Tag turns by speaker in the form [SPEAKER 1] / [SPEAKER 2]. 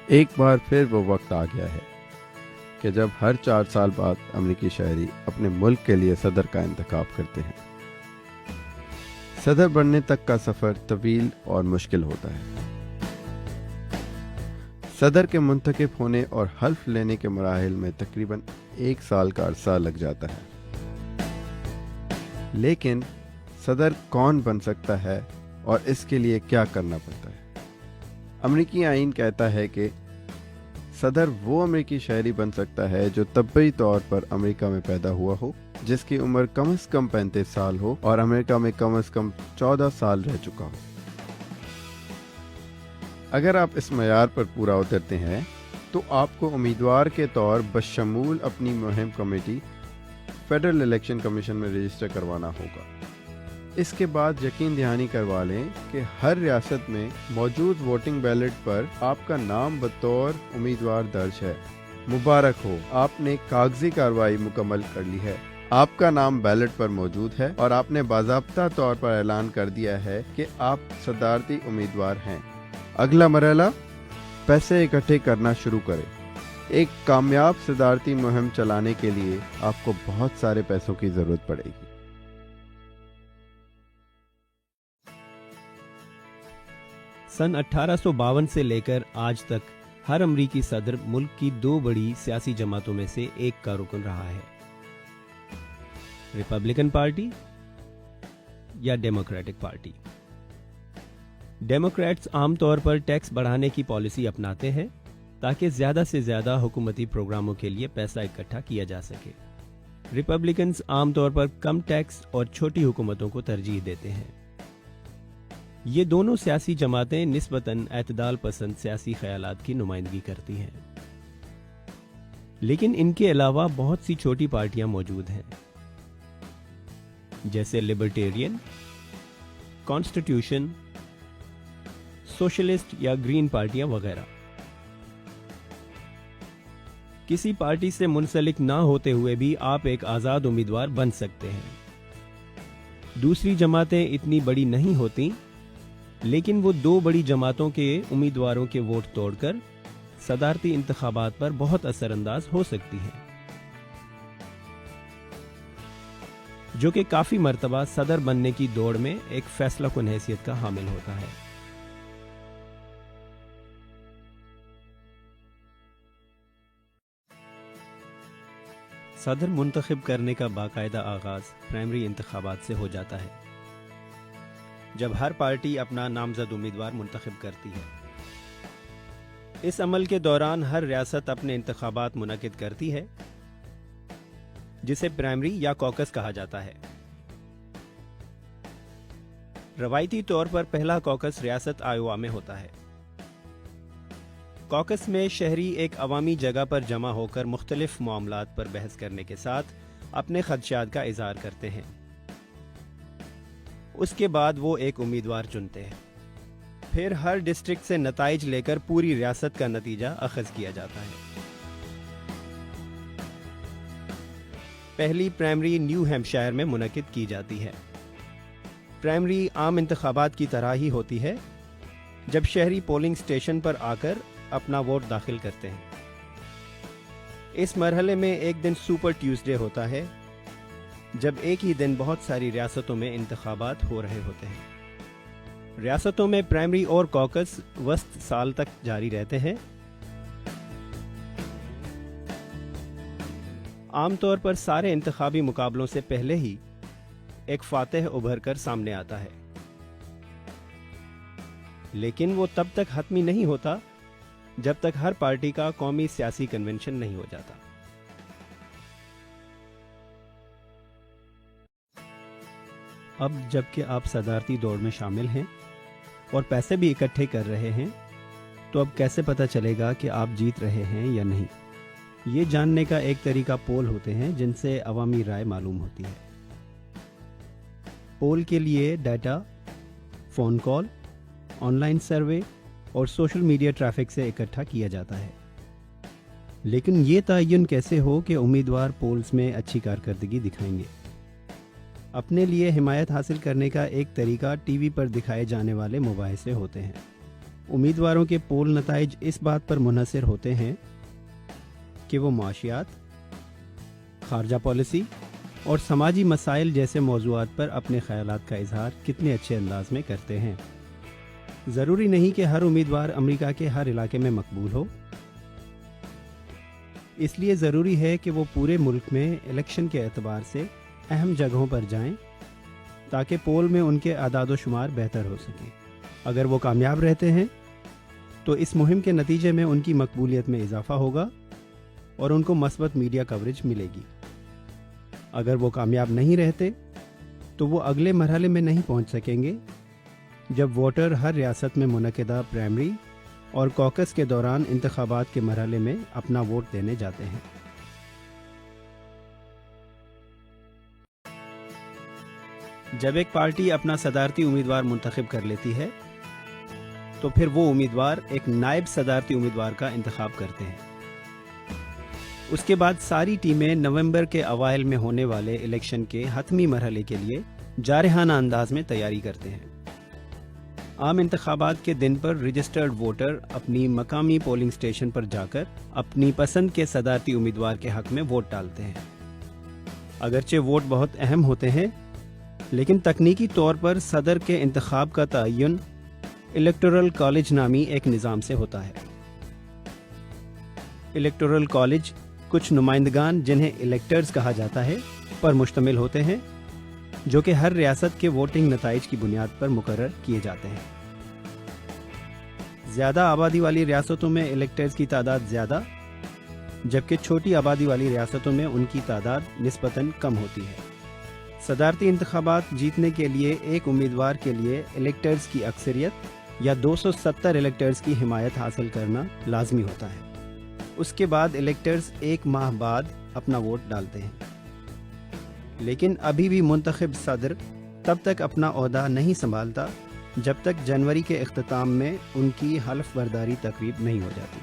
[SPEAKER 1] ایک بار پھر وہ وقت آ گیا ہے کہ جب ہر 4 سال بعد امریکی شہری اپنے ملک کے لیے صدر کا انتخاب کرتے ہیں۔ صدر بننے تک کا سفر طویل اور مشکل ہوتا ہے۔ صدر کے منتخب ہونے اور حلف لینے کے مراحل میں تقریباً 1 سال کا عرصہ لگ جاتا ہے۔ لیکن صدر کون بن سکتا ہے اور اس کے لیے کیا کرنا پڑتا ہے؟ امریکی آئین کہتا ہے کہ صدر وہ امریکی شہری بن سکتا ہے جو طبعی طور پر امریکہ میں پیدا ہوا ہو، جس کی عمر کم از کم 35 سال ہو اور امریکہ میں کم از کم 14 سال رہ چکا ہو۔ اگر آپ اس معیار پر پورا اترتے ہیں تو آپ کو امیدوار کے طور بشمول اپنی مہم کمیٹی فیڈرل الیکشن کمیشن میں رجسٹر کروانا ہوگا۔ اس کے بعد یقین دہانی کروا لیں کہ ہر ریاست میں موجود ووٹنگ بیلٹ پر آپ کا نام بطور امیدوار درج ہے۔ مبارک ہو، آپ نے کاغذی کارروائی مکمل کر لی ہے۔ آپ کا نام بیلٹ پر موجود ہے اور آپ نے باضابطہ طور پر اعلان کر دیا ہے کہ آپ صدارتی امیدوار ہیں۔ اگلا مرحلہ پیسے اکٹھے کرنا شروع کریں۔ ایک کامیاب صدارتی مہم چلانے کے لیے آپ کو بہت سارے پیسوں کی ضرورت پڑے گی۔
[SPEAKER 2] سن 1852 سے لے کر آج تک ہر امریکی صدر ملک کی 2 بڑی سیاسی جماعتوں میں سے ایک کا رکن رہا ہے، ریپبلکن پارٹی یا ڈیموکریٹک پارٹی۔ ڈیموکریٹس عام طور پر ٹیکس بڑھانے کی پالیسی اپناتے ہیں تاکہ زیادہ سے زیادہ حکومتی پروگراموں کے لیے پیسہ اکٹھا کیا جا سکے۔ ریپبلکنز عام طور پر کم ٹیکس اور چھوٹی حکومتوں کو ترجیح دیتے ہیں۔ یہ دونوں سیاسی جماعتیں نسبتاً اعتدال پسند سیاسی خیالات کی نمائندگی کرتی ہیں، لیکن ان کے علاوہ بہت سی چھوٹی پارٹیاں موجود ہیں، جیسے لبرٹیرین، کانسٹیٹیوشن، سوشلسٹ یا گرین پارٹیاں وغیرہ۔ کسی پارٹی سے منسلک نہ ہوتے ہوئے بھی آپ ایک آزاد امیدوار بن سکتے ہیں۔ دوسری جماعتیں اتنی بڑی نہیں ہوتی، لیکن وہ 2 بڑی جماعتوں کے امیدواروں کے ووٹ توڑ کر صدارتی انتخابات پر بہت اثر انداز ہو سکتی ہیں، جو کہ کافی مرتبہ صدر بننے کی دوڑ میں ایک فیصلہ کن حیثیت کا حامل ہوتا ہے۔ صدر منتخب کرنے کا باقاعدہ آغاز پرائمری انتخابات سے ہو جاتا ہے، جب ہر پارٹی اپنا نامزد امیدوار منتخب کرتی ہے۔ اس عمل کے دوران ہر ریاست اپنے انتخابات منعقد کرتی ہے، جسے پرائمری یا کوکس کہا جاتا ہے۔ روایتی طور پر پہلا کوکس ریاست آئیوا میں ہوتا ہے۔ کوکس میں شہری ایک عوامی جگہ پر جمع ہو کر مختلف معاملات پر بحث کرنے کے ساتھ اپنے خدشات کا اظہار کرتے ہیں۔ اس کے بعد وہ ایک امیدوار چنتے ہیں۔ پھر ہر ڈسٹرکٹ سے نتائج لے کر پوری ریاست کا نتیجہ اخذ کیا جاتا ہے۔ پہلی پرائمری نیو ہیمپشائر میں منعقد کی جاتی ہے۔ پرائمری عام انتخابات کی طرح ہی ہوتی ہے، جب شہری پولنگ سٹیشن پر آ کر اپنا ووٹ داخل کرتے ہیں۔ اس مرحلے میں ایک دن سپر ٹیوزڈے ہوتا ہے، جب ایک ہی دن بہت ساری ریاستوں میں انتخابات ہو رہے ہوتے ہیں۔ ریاستوں میں پرائمری اور کوکس وسط سال تک جاری رہتے ہیں۔ عام طور پر سارے انتخابی مقابلوں سے پہلے ہی ایک فاتح ابھر کر سامنے آتا ہے، لیکن وہ تب تک حتمی نہیں ہوتا جب تک ہر پارٹی کا قومی سیاسی کنونشن نہیں ہو جاتا۔ اب جب کہ آپ صدارتی دوڑ میں شامل ہیں اور پیسے بھی اکٹھے کر رہے ہیں، تو اب کیسے پتہ چلے گا کہ آپ جیت رہے ہیں یا نہیں؟ یہ جاننے کا ایک طریقہ پول ہوتے ہیں، جن سے عوامی رائے معلوم ہوتی ہے۔ پول کے لیے data phone call, on line survey اور سوشل میڈیا ٹریفک سے اکٹھا کیا جاتا ہے۔ لیکن یہ تعین کیسے ہو کہ امیدوار پولز میں اچھی کارکردگی دکھائیں گے؟ اپنے لیے حمایت حاصل کرنے کا ایک طریقہ ٹی وی پر دکھائے جانے والے مباحثے ہوتے ہیں۔ امیدواروں کے پول نتائج اس بات پر منحصر ہوتے ہیں کہ وہ معاشیات، خارجہ پالیسی اور سماجی مسائل جیسے موضوعات پر اپنے خیالات کا اظہار کتنے اچھے انداز میں کرتے ہیں۔ ضروری نہیں کہ ہر امیدوار امریکہ کے ہر علاقے میں مقبول ہو، اس لیے ضروری ہے کہ وہ پورے ملک میں الیکشن کے اعتبار سے اہم جگہوں پر جائیں تاکہ پول میں ان کے اعداد و شمار بہتر ہو سکے۔ اگر وہ کامیاب رہتے ہیں تو اس مہم کے نتیجے میں ان کی مقبولیت میں اضافہ ہوگا اور ان کو مثبت میڈیا کوریج ملے گی۔ اگر وہ کامیاب نہیں رہتے تو وہ اگلے مرحلے میں نہیں پہنچ سکیں گے جب ووٹر ہر ریاست میں منعقدہ پرائمری اور کوکس کے دوران انتخابات کے مرحلے میں اپنا ووٹ دینے جاتے ہیں۔ جب ایک پارٹی اپنا صدارتی امیدوار منتخب کر لیتی ہے تو پھر وہ امیدوار ایک نائب صدارتی امیدوار کا انتخاب کرتے ہیں۔ اس کے بعد ساری ٹیمیں نومبر کے اوائل میں ہونے والے الیکشن کے حتمی مرحلے کے لیے جارحانہ انداز میں تیاری کرتے ہیں۔ عام انتخابات کے دن پر رجسٹرڈ ووٹر اپنی مقامی پولنگ سٹیشن پر جا کر اپنی پسند کے صدارتی امیدوار کے حق میں ووٹ ڈالتے ہیں۔ اگرچہ ووٹ بہت اہم ہوتے ہیں، لیکن تکنیکی طور پر صدر کے انتخاب کا تعین الیکٹورل کالج نامی ایک نظام سے ہوتا ہے۔ الیکٹورل کالج کچھ نمائندگان جنہیں الیکٹرز کہا جاتا ہے پر مشتمل ہوتے ہیں، جو کہ ہر ریاست کے ووٹنگ نتائج کی بنیاد پر مقرر کیے جاتے ہیں۔ زیادہ آبادی والی ریاستوں میں الیکٹرز کی تعداد زیادہ، جبکہ چھوٹی آبادی والی ریاستوں میں ان کی تعداد نسبتاً کم ہوتی ہے۔ صدارتی انتخابات جیتنے کے لیے ایک امیدوار کے لیے الیکٹرز کی اکثریت یا 270 الیکٹرز کی حمایت حاصل کرنا لازمی ہوتا ہے۔ اس کے بعد الیکٹرز ایک ماہ بعد اپنا ووٹ ڈالتے ہیں، لیکن ابھی بھی منتخب صدر تب تک اپنا عہدہ نہیں سنبھالتا جب تک جنوری کے اختتام میں ان کی حلف برداری تقریب نہیں ہو جاتی۔